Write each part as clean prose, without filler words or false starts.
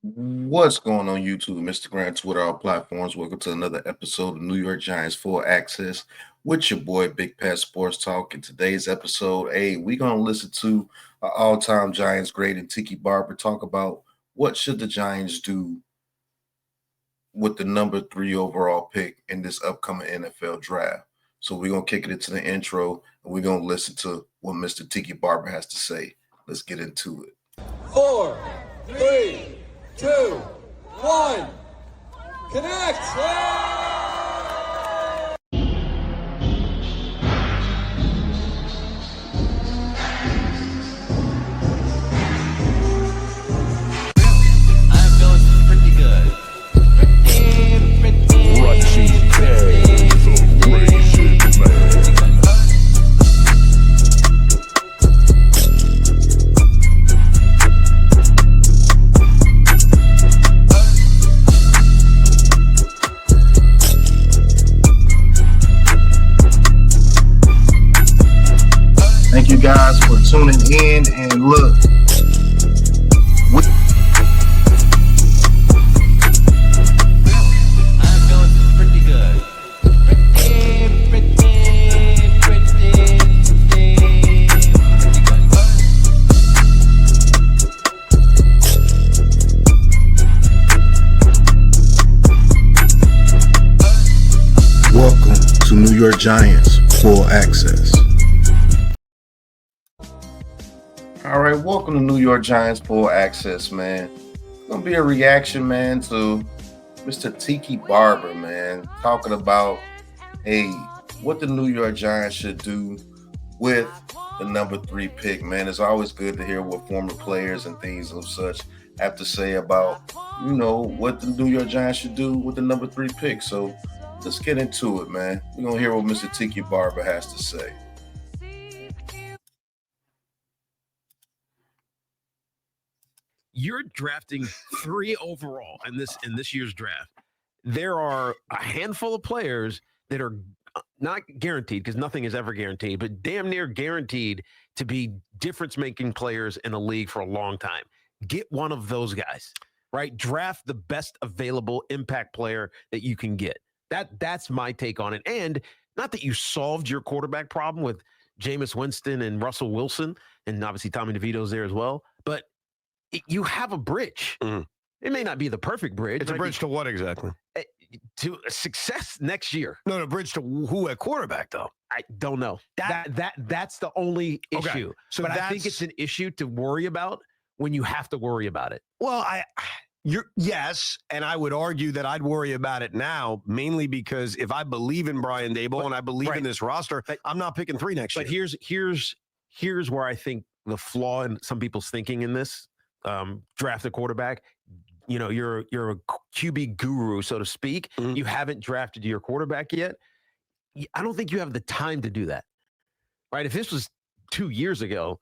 What's going on YouTube, Instagram, Twitter, all platforms? Welcome to another episode of New York Giants Full Access with your boy Big Pat Sports Talk. In today's episode, we're gonna listen to our all-time Giants great and Tiki Barber talk about what should the Giants do with the number 3 overall pick in this upcoming NFL draft. So we're gonna kick it into the intro and we're gonna listen to what Mr. Tiki Barber has to say. Let's get into it. 4, 3, 2, 1. Connect! I'm feeling pretty good. Thank you guys for tuning in and look. I'm feeling pretty good. Pretty Welcome to New York Giants Full Access. All right, welcome to New York Giants Full Access, man. It's gonna be a reaction, man, to Mr. Tiki Barber, man, talking about, what the New York Giants should do with the number 3 pick, man. It's always good to hear what former players and things of such have to say about, what the New York Giants should do with the number 3 pick. So let's get into it, man. We're gonna hear what Mr. Tiki Barber has to say. You're drafting 3 overall in this year's draft. There are a handful of players that are not guaranteed, because nothing is ever guaranteed, but damn near guaranteed to be difference-making players in a league for a long time. Get one of those guys, right? Draft the best available impact player that you can get. That's my take on it. And not that you solved your quarterback problem with Jameis Winston and Russell Wilson, and obviously Tommy DeVito's there as well, but you have a bridge. Mhm. It may not be the perfect bridge. It's a bridge to what exactly? To success next year. No, bridge to who at quarterback though? I don't know. That's the only Okay. issue. So but I think it's an issue to worry about when you have to worry about it. Well, yes, and I would argue that I'd worry about it now, mainly because if I believe in Brian Daboll and I believe in this roster, I'm not picking 3 next year. But here's where I think the flaw in some people's thinking in this. Draft a quarterback. You're a QB guru, so to speak. Mhm. You haven't drafted your quarterback yet. I don't think you have the time to do that. Right? If this was 2 years ago,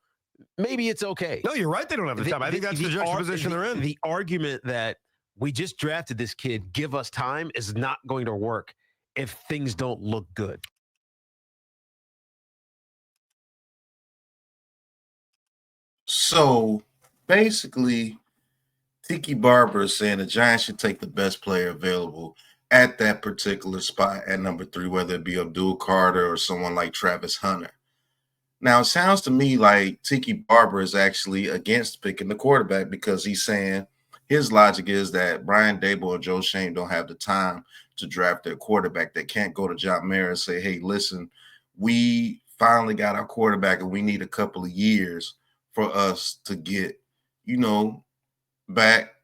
maybe it's okay. No, you're right. They don't have the time. I think that's the juxtaposition they're in. The argument that we just drafted this kid, give us time, is not going to work if things don't look good. So basically, Tiki Barber is saying the Giants should take the best player available at that particular spot at number 3, whether it be Abdul Carter or someone like Travis Hunter. Now, it sounds to me like Tiki Barber is actually against picking the quarterback because he's saying his logic is that Brian Daboll and Joe Shane don't have the time to draft their quarterback. They can't go to John Mara and say, hey, listen, we finally got our quarterback and we need a couple of years for us to get, back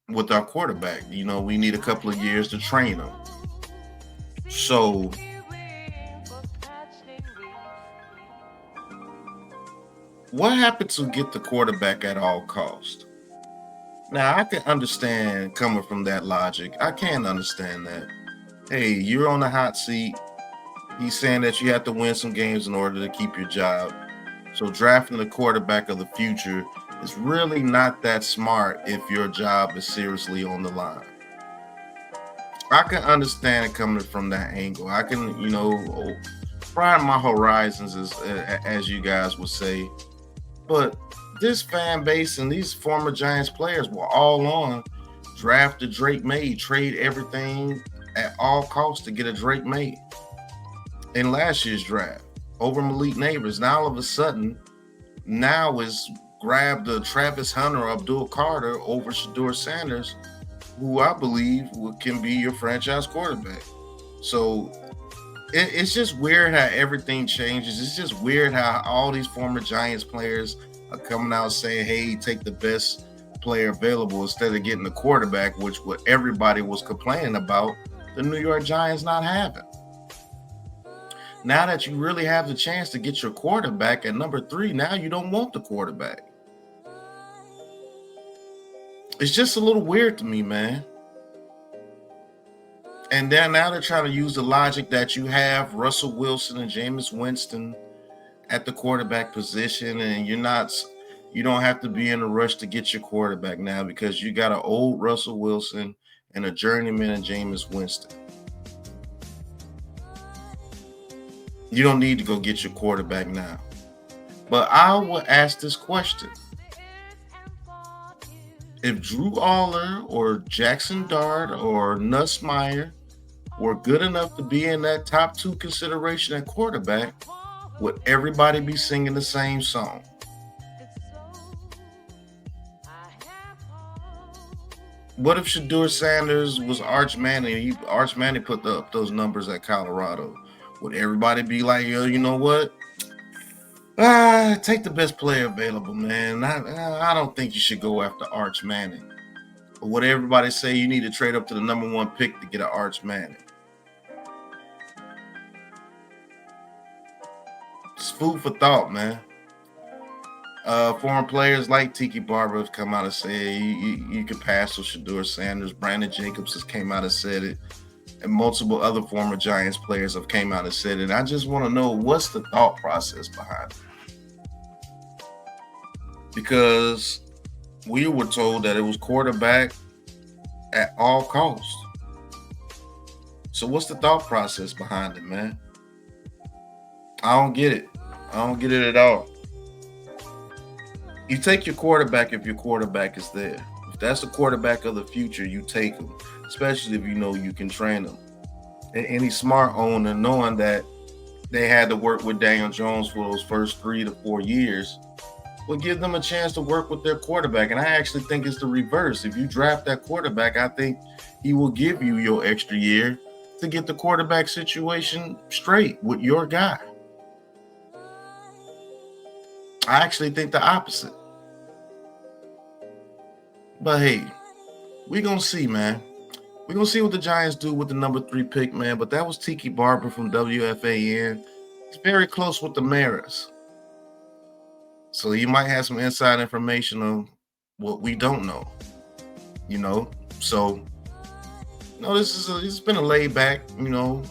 with our quarterback. We need a couple of years to train him. So what happened to get the quarterback at all cost? Now, I can understand coming from that logic. I can understand that. Hey, you're on the hot seat. He's saying that you have to win some games in order to keep your job. So drafting the quarterback of the future is really not that smart if your job is seriously on the line. I can understand it coming from that angle. I can, broaden my horizons, as you guys would say. But this fan base and these former Giants players were all on draft the Drake May, trade everything at all costs to get a Drake May in last year's draft over Malik Neighbors. Now all of a sudden, now is grab the Travis Hunter, Abdul Carter over Shedeur Sanders, who I believe can be your franchise quarterback. So it's just weird how everything changes. It's just weird how all these former Giants players are coming out saying, hey, take the best player available instead of getting the quarterback, which what everybody was complaining about the New York Giants not having. Now that you really have the chance to get your quarterback at number 3, now you don't want the quarterback. It's just a little weird to me, man. And then now they're trying to use the logic that you have Russell Wilson and Jameis Winston at the quarterback position, and you don't have to be in a rush to get your quarterback now because you got an old Russell Wilson and a journeyman in Jameis Winston. You don't need to go get your quarterback now. But I will ask this question. If Drew Aller or Jackson Dart or Nussmeier were good enough to be in that top 2 consideration at quarterback, would everybody be singing the same song? What if Shedeur Sanders was Arch Manning? Arch Manning put up those numbers at Colorado. Would everybody be like, yo, you know what? Take the best player available, man. I don't think you should go after Arch Manning. Or would everybody say you need to trade up to the number 1 pick to get an Arch Manning? It's food for thought, man. Foreign players like Tiki Barber have come out and said you can pass with Shedeur Sanders. Brandon Jacobs has came out and said it. And multiple other former Giants players have came out and said it. I just want to know what's the thought process behind it. Because we were told that it was quarterback at all costs. So what's the thought process behind it, man? I don't get it. I don't get it at all. You take your quarterback if your quarterback is there. If that's the quarterback of the future, you take him, especially if you know you can train him. And any smart owner, knowing that they had to work with Daniel Jones for those first 3 to 4 years, will give them a chance to work with their quarterback. And I actually think it's the reverse. If you draft that quarterback, I think he will give you your extra year to get the quarterback situation straight with your guy. I actually think the opposite. But hey, we're going to see, man. We're going to see what the Giants do with the number 3 pick, man. But that was Tiki Barber from WFAN. It's very close with the Maras. So you might have some inside information on what we don't know, you know. So, it's been a laid back, New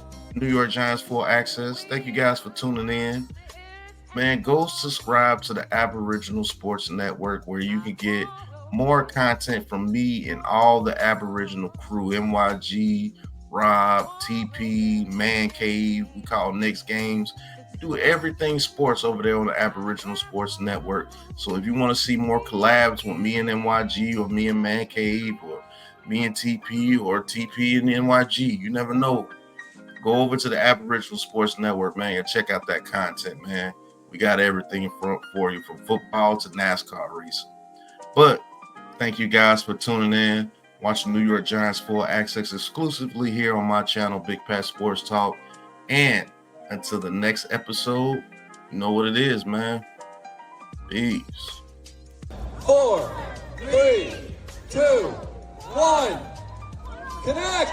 York Giants full access. Thank you guys for tuning in. Man, go subscribe to the Aboriginal Sports Network where you can get more content from me and all the Aboriginal crew, NYG, Rob, TP, Man Cave, we call Next Games. Do everything sports over there on the Aboriginal Sports Network. So if you want to see more collabs with me and NYG or me and Man Cave or me and TP or TP and NYG, you never know. Go over to the Aboriginal Sports Network, man, and check out that content, man. We got everything for you from football to NASCAR racing. But thank you guys for tuning in, watching New York Giants full access exclusively here on my channel, Big Pat Sports Talk. And until the next episode, you know what it is, man. Peace. 4, 3, 2, 1. Connect!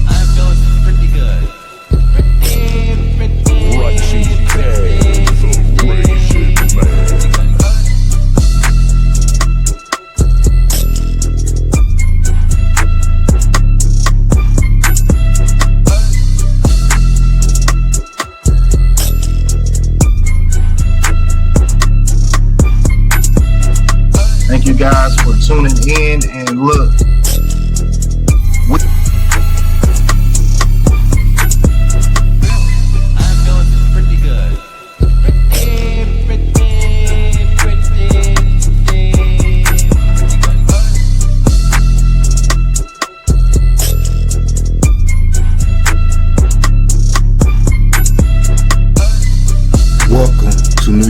I'm feeling pretty good. Thank you guys for tuning in, and look,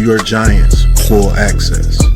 New York Giants full access.